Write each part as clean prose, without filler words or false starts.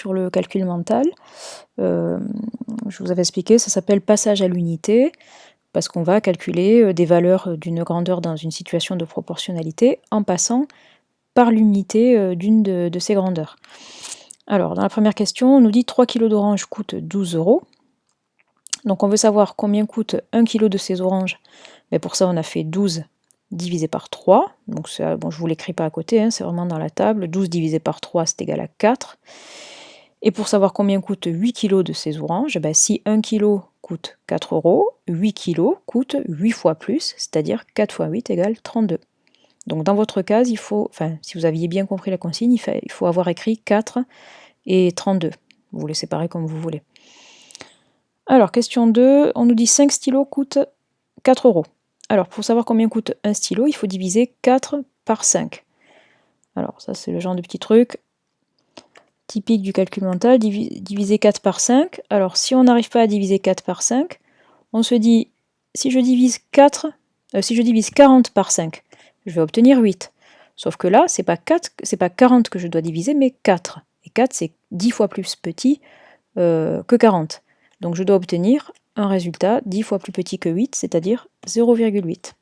sur le calcul mental. Je vous avais expliqué, ça s'appelle passage à l'unité, parce qu'on va calculer des valeurs d'une grandeur dans une situation de proportionnalité en passant par l'unité d'une de ces grandeurs. Alors, dans la première question, on nous dit 3 kg d'oranges coûtent 12 €. Donc on veut savoir combien coûte 1 kg de ces oranges. Mais pour ça, on a fait 12 divisé par 3. Donc ça, bon, je ne vous l'écris pas à côté, hein, c'est vraiment dans la table. 12 divisé par 3, c'est égal à 4. Et pour savoir combien coûte 8 kg de ces oranges, ben, si 1 kg coûte 4 €, 8 kg coûte 8 fois plus, c'est-à-dire 4 fois 8 égale 32. Donc dans votre case, il faut, enfin, si vous aviez bien compris la consigne, il faut avoir écrit 4 et 32. Vous les séparez comme vous voulez. Alors, question 2, on nous dit 5 stylos coûtent 4 €. Alors, pour savoir combien coûte un stylo, il faut diviser 4 par 5. Alors, ça, c'est le genre de petit truc typique du calcul mental, diviser 4 par 5. Alors, si on n'arrive pas à diviser 4 par 5, on se dit, si je divise 40 par 5, je vais obtenir 8. Sauf que là, c'est pas 40 que je dois diviser, mais 4. Et 4, c'est 10 fois plus petit que 40. Donc je dois obtenir un résultat 10 fois plus petit que 8, c'est-à-dire 0,8.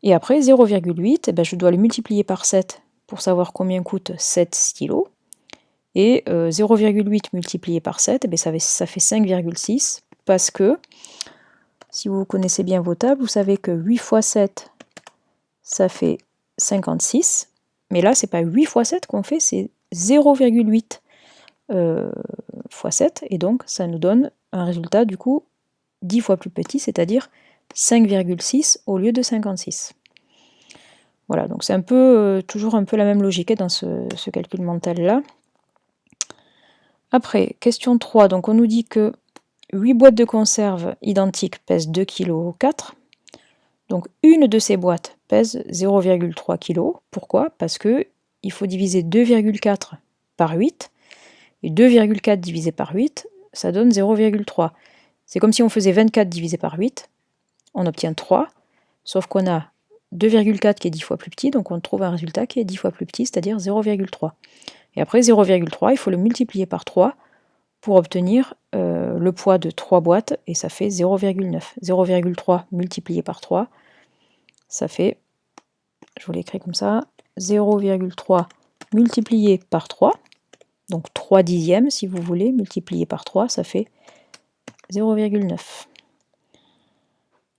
Et après, 0,8, eh ben, je dois le multiplier par 7 pour savoir combien coûte 7 stylos. Et 0,8 multiplié par 7, eh bien, ça fait 5,6, parce que, si vous connaissez bien vos tables, vous savez que 8 fois 7, ça fait 56. Mais là, c'est pas 8 fois 7 qu'on fait, c'est 0,8 fois 7. Et donc, ça nous donne un résultat, du coup, 10 fois plus petit, c'est-à-dire 5,6 au lieu de 56. Voilà, donc c'est toujours un peu la même logique dans ce calcul mental-là. Après, question 3, donc on nous dit que 8 boîtes de conserve identiques pèsent 2,4 kg. Donc une de ces boîtes pèse 0,3 kg. Pourquoi? Parce qu'il faut diviser 2,4 par 8. Et 2,4 divisé par 8, ça donne 0,3. C'est comme si on faisait 24 divisé par 8. On obtient 3. Sauf qu'on a 2,4 qui est 10 fois plus petit, donc on trouve un résultat qui est 10 fois plus petit, c'est-à-dire 0,3. Et après 0,3, il faut le multiplier par 3 pour obtenir le poids de 3 boîtes, et ça fait 0,9. 0,3 multiplié par 3, ça fait, je vous l'écris comme ça, 0,3 multiplié par 3, donc 3 dixièmes si vous voulez, multiplié par 3, ça fait 0,9.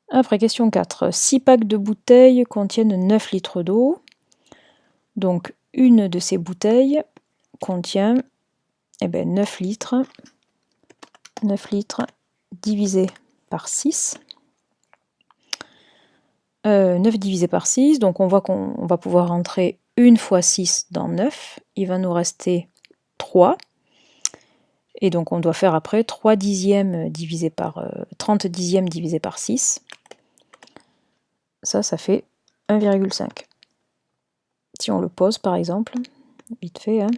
Après, question 4. 6 packs de bouteilles contiennent 9 litres d'eau. Donc, une de ces bouteilles contient 9 litres. 9 litres divisé par 6. 9 divisé par 6, donc on voit qu'on va pouvoir rentrer 1 fois 6 dans 9. Il va nous rester 3. Et donc on doit faire après 3 dixièmes divisé par 30 dixièmes divisé par 6. Ça fait 1,5. Si on le pose par exemple, vite fait. Hein.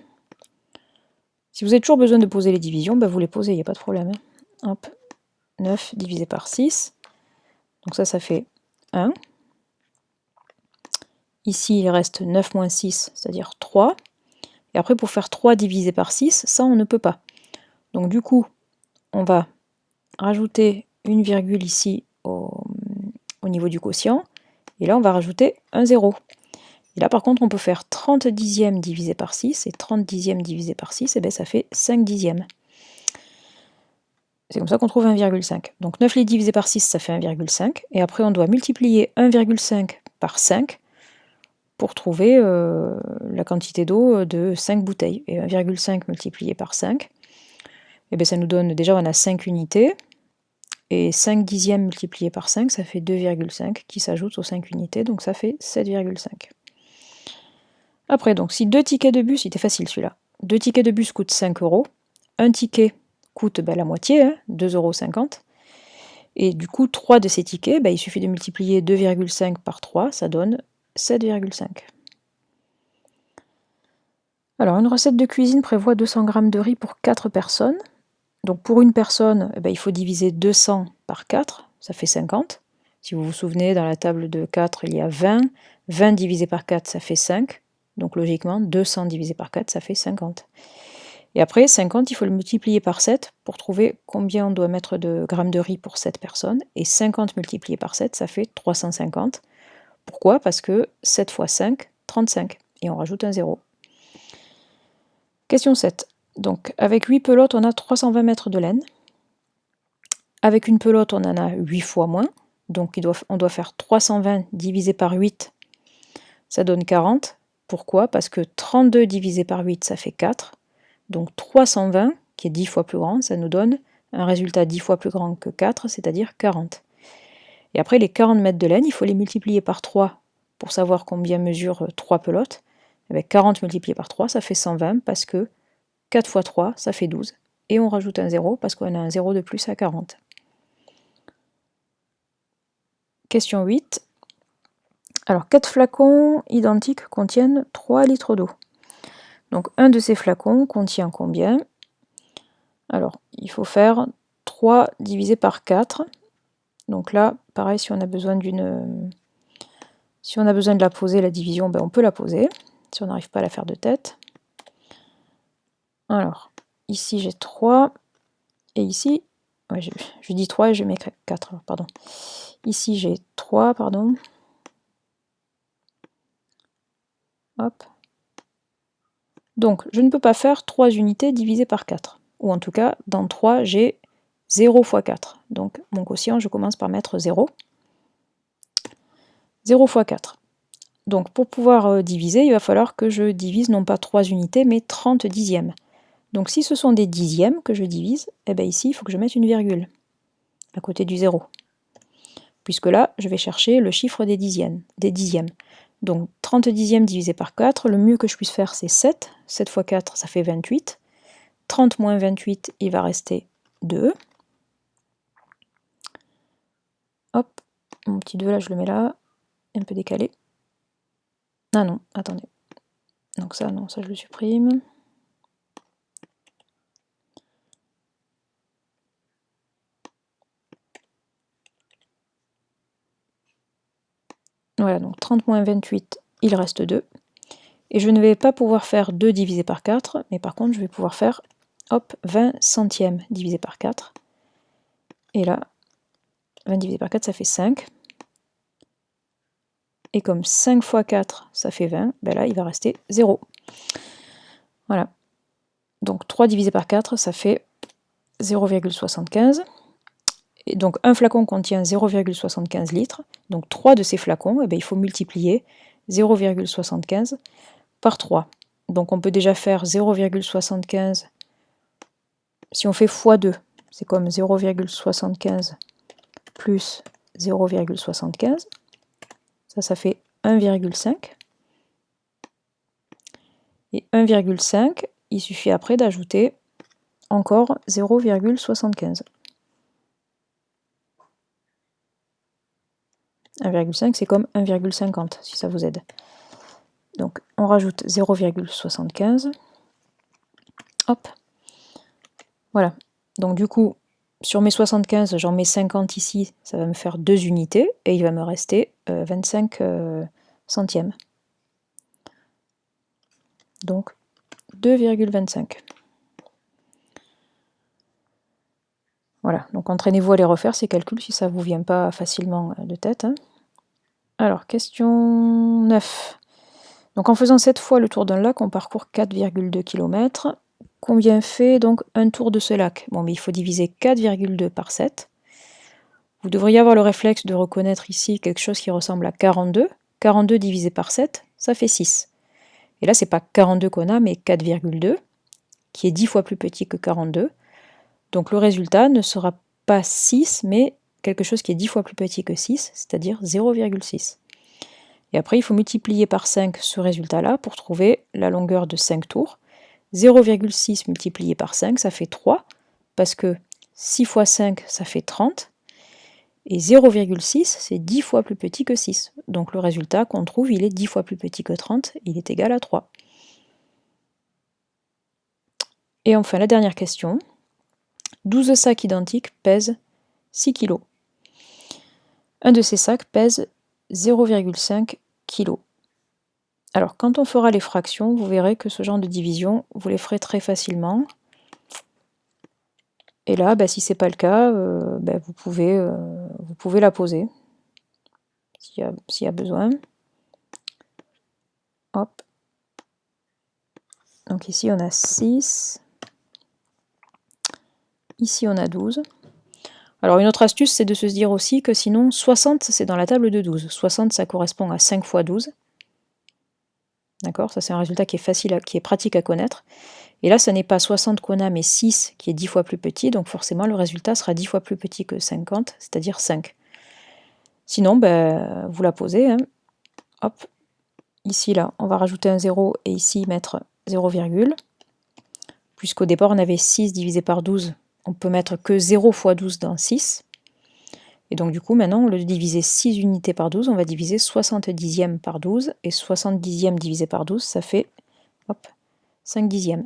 Si vous avez toujours besoin de poser les divisions, ben vous les posez, il n'y a pas de problème. Hein. Hop, 9 divisé par 6. Donc ça fait 1. Ici, il reste 9 moins 6, c'est-à-dire 3. Et après, pour faire 3 divisé par 6, ça, on ne peut pas. Donc du coup, on va rajouter une virgule ici au niveau du quotient. Et là, on va rajouter un 0. Et là, par contre, on peut faire 30 dixièmes divisé par 6. Et 30 dixièmes divisé par 6, ça fait 5 dixièmes. C'est comme ça qu'on trouve 1,5. Donc 9 litres divisé par 6, ça fait 1,5. Et après, on doit multiplier 1,5 par 5 pour trouver la quantité d'eau de 5 bouteilles. Et 1,5 multiplié par 5, ça nous donne, déjà on a 5 unités, et 5 dixièmes multiplié par 5, ça fait 2,5 qui s'ajoute aux 5 unités, donc ça fait 7,5. Après, donc si 2 tickets de bus, c'était facile celui-là, 2 tickets de bus coûtent 5 €, un ticket coûte la moitié, hein, 2,50 €, et du coup 3 de ces tickets, il suffit de multiplier 2,5 par 3, ça donne 7,5. Alors, une recette de cuisine prévoit 200 g de riz pour 4 personnes. Donc pour une personne, il faut diviser 200 par 4, ça fait 50. Si vous vous souvenez, dans la table de 4, il y a 20. 20 divisé par 4, ça fait 5. Donc logiquement, 200 divisé par 4, ça fait 50. Et après, 50, il faut le multiplier par 7 pour trouver combien on doit mettre de grammes de riz pour 7 personnes. Et 50 multiplié par 7, ça fait 350. Pourquoi? Parce que 7 fois 5, 35. Et on rajoute un 0. Question 7. Donc, avec 8 pelotes, on a 320 mètres de laine. Avec une pelote, on en a 8 fois moins. Donc, on doit faire 320 divisé par 8, ça donne 40. Pourquoi? Parce que 32 divisé par 8, ça fait 4. Donc 320, qui est 10 fois plus grand, ça nous donne un résultat 10 fois plus grand que 4, c'est-à-dire 40. Et après, les 40 mètres de laine, il faut les multiplier par 3 pour savoir combien mesurent 3 pelotes. Avec 40 multiplié par 3, ça fait 120, parce que 4 fois 3, ça fait 12. Et on rajoute un 0, parce qu'on a un 0 de plus à 40. Question 8. Alors, 4 flacons identiques contiennent 3 litres d'eau. Donc, un de ces flacons contient combien? Alors, il faut faire 3 divisé par 4. Donc là, pareil, si on a besoin de la poser, la division, ben on peut la poser, si on n'arrive pas à la faire de tête. Alors, ici j'ai 3, et ici, ouais, je dis 3 et je mets 4, pardon. Ici j'ai 3, pardon. Hop. Donc, je ne peux pas faire 3 unités divisées par 4. Ou en tout cas, dans 3, j'ai 0 fois 4. Donc, mon quotient, je commence par mettre 0. 0 fois 4. Donc, pour pouvoir diviser, il va falloir que je divise non pas 3 unités, mais 30 dixièmes. Donc, si ce sont des dixièmes que je divise, eh bien ici, il faut que je mette une virgule à côté du 0. Puisque là, je vais chercher le chiffre des dixièmes. Donc, 30 dixièmes divisé par 4, le mieux que je puisse faire, c'est 7. 7 fois 4, ça fait 28. 30 moins 28, il va rester 2. Hop, mon petit 2 là, je le mets là, un peu décalé. Ah non, attendez. Donc ça, non, ça je le supprime. Voilà, donc 30 moins 28, il reste 2. Et je ne vais pas pouvoir faire 2 divisé par 4, mais par contre, je vais pouvoir faire, hop, 20 centièmes divisé par 4. Et là, 20 divisé par 4, ça fait 5. Et comme 5 fois 4, ça fait 20, ben là, il va rester 0. Voilà. Donc 3 divisé par 4, ça fait 0,75. Et donc un flacon contient 0,75 litres. Donc 3 de ces flacons, eh bien, il faut multiplier 0,75 par 3. Donc on peut déjà faire 0,75, si on fait x2, c'est comme 0,75 plus 0,75. Ça fait 1,5. Et 1,5, il suffit après d'ajouter encore 0,75. 1,5, c'est comme 1,50, si ça vous aide. Donc, on rajoute 0,75. Hop. Voilà. Donc, du coup, sur mes 75, j'en mets 50 ici, ça va me faire 2 unités, et il va me rester 25 centièmes. Donc, 2,25. Voilà, donc entraînez-vous à les refaire, ces calculs, si ça ne vous vient pas facilement de tête. Hein. Alors, question 9. Donc en faisant 7 fois le tour d'un lac, on parcourt 4,2 km. Combien fait donc un tour de ce lac? Bon, mais il faut diviser 4,2 par 7. Vous devriez avoir le réflexe de reconnaître ici quelque chose qui ressemble à 42. 42 divisé par 7, ça fait 6. Et là, c'est pas 42 qu'on a, mais 4,2, qui est 10 fois plus petit que 42. Donc le résultat ne sera pas 6, mais quelque chose qui est 10 fois plus petit que 6, c'est-à-dire 0,6. Et après, il faut multiplier par 5 ce résultat-là pour trouver la longueur de 5 tours. 0,6 multiplié par 5, ça fait 3, parce que 6 fois 5, ça fait 30. Et 0,6, c'est 10 fois plus petit que 6. Donc le résultat qu'on trouve, il est 10 fois plus petit que 30, il est égal à 3. Et enfin, la dernière question. 12 sacs identiques pèsent 6 kg. Un de ces sacs pèse 0,5 kg. Alors, quand on fera les fractions, vous verrez que ce genre de division, vous les ferez très facilement. Et là, si c'est pas le cas, vous pouvez la poser s'il y a besoin. Hop. Donc ici on a 6. Ici on a 12. Alors une autre astuce, c'est de se dire aussi que sinon 60 c'est dans la table de 12. 60 ça correspond à 5 fois 12. D'accord, ça c'est un résultat qui est facile, qui est pratique à connaître. Et là, ce n'est pas 60 qu'on a, mais 6 qui est 10 fois plus petit, donc forcément le résultat sera 10 fois plus petit que 50, c'est-à-dire 5. Sinon, vous la posez, hein. Hop, ici là, on va rajouter un 0 et ici mettre 0, puisqu'au départ on avait 6 divisé par 12, on peut mettre que 0 fois 12 dans 6. Et donc du coup, maintenant, au lieu de diviser 6 unités par 12, on va diviser 70e par 12, et 70e divisé par 12, ça fait, hop, 5 dixièmes.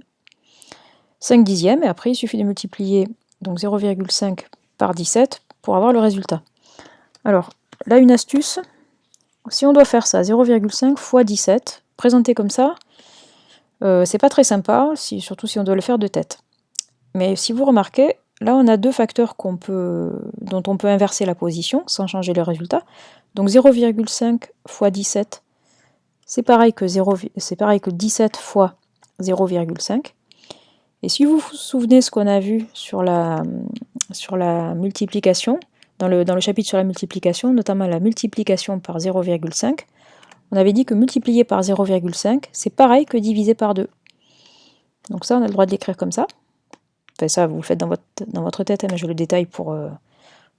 5 dixièmes, et après il suffit de multiplier donc 0,5 par 17 pour avoir le résultat. Alors, là une astuce, si on doit faire ça, 0,5 fois 17, présenté comme ça, c'est pas très sympa, surtout si on doit le faire de tête. Mais si vous remarquez, là on a deux facteurs dont on peut inverser la position sans changer le résultat. Donc 0,5 fois 17, c'est pareil que 17 fois 0,5. Et si vous vous souvenez ce qu'on a vu sur la multiplication, dans le chapitre sur la multiplication, notamment la multiplication par 0,5, on avait dit que multiplier par 0,5, c'est pareil que diviser par 2. Donc ça, on a le droit de l'écrire comme ça. Enfin ça, vous le faites dans votre tête, mais je le détaille pour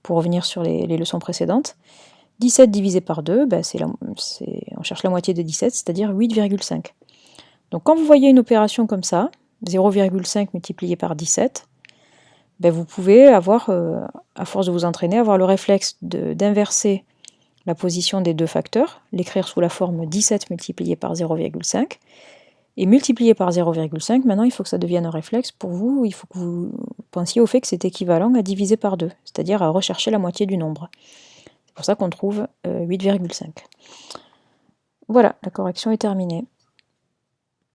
revenir sur les leçons précédentes. 17 divisé par 2, on cherche la moitié de 17, c'est-à-dire 8,5. Donc quand vous voyez une opération comme ça, 0,5 multiplié par 17, vous pouvez avoir, à force de vous entraîner, avoir le réflexe d'inverser la position des deux facteurs, l'écrire sous la forme 17 multiplié par 0,5, et multiplié par 0,5, maintenant il faut que ça devienne un réflexe pour vous, il faut que vous pensiez au fait que c'est équivalent à diviser par 2, c'est-à-dire à rechercher la moitié du nombre. C'est pour ça qu'on trouve 8,5. Voilà, la correction est terminée.